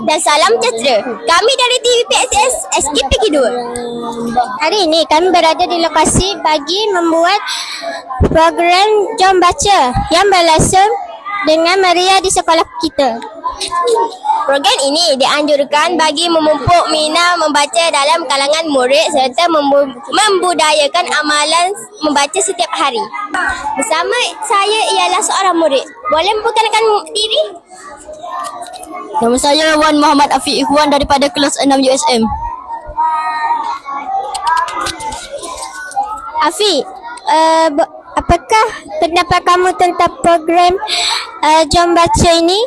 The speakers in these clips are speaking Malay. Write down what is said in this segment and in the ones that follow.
dan salam sejahtera. Kami dari TVPSS SKP 2. Hari ini kami berada di lokasi bagi membuat program Jom Baca yang berlangsung dengan meriah di sekolah kita. Program ini dianjurkan bagi memupuk minat membaca dalam kalangan murid serta membudayakan amalan membaca setiap hari. Bersama saya ialah seorang murid. Boleh memperkenalkan diri? Nama saya Wan Muhammad Afiq Ikhwan daripada kelas 6 USM. Afiq, apakah pendapat kamu tentang program Jom Baca ini?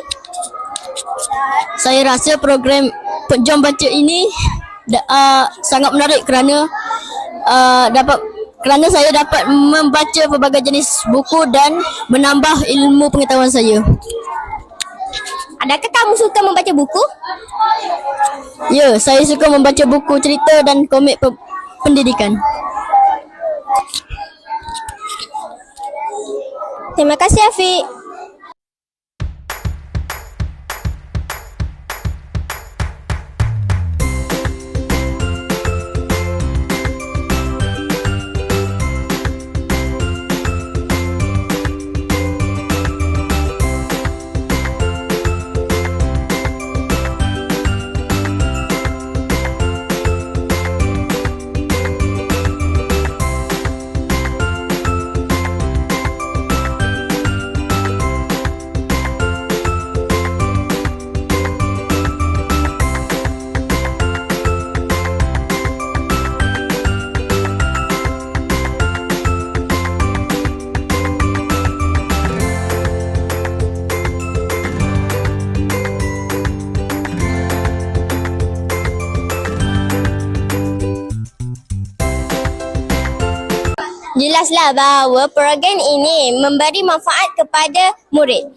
Saya rasa program Jom Baca ini sangat menarik kerana saya dapat membaca pelbagai jenis buku dan menambah ilmu pengetahuan saya. Adakah kamu suka membaca buku? Ya, saya suka membaca buku cerita dan komik pendidikan. Terima kasih Afiq. Jelaslah bahawa program ini memberi manfaat kepada murid.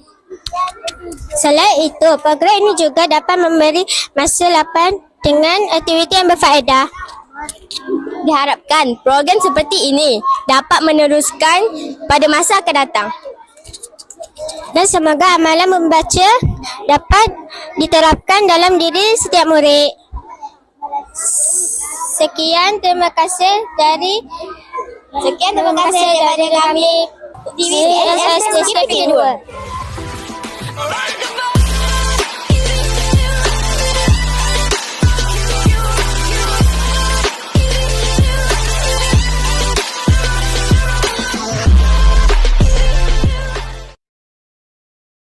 Selain itu, program ini juga dapat memberi masa lapang dengan aktiviti yang berfaedah. Diharapkan program seperti ini dapat meneruskan pada masa akan datang. Dan semoga amalan membaca dapat diterapkan dalam diri setiap murid. Sekian, terima kasih dari kami TVPSS SKP 2.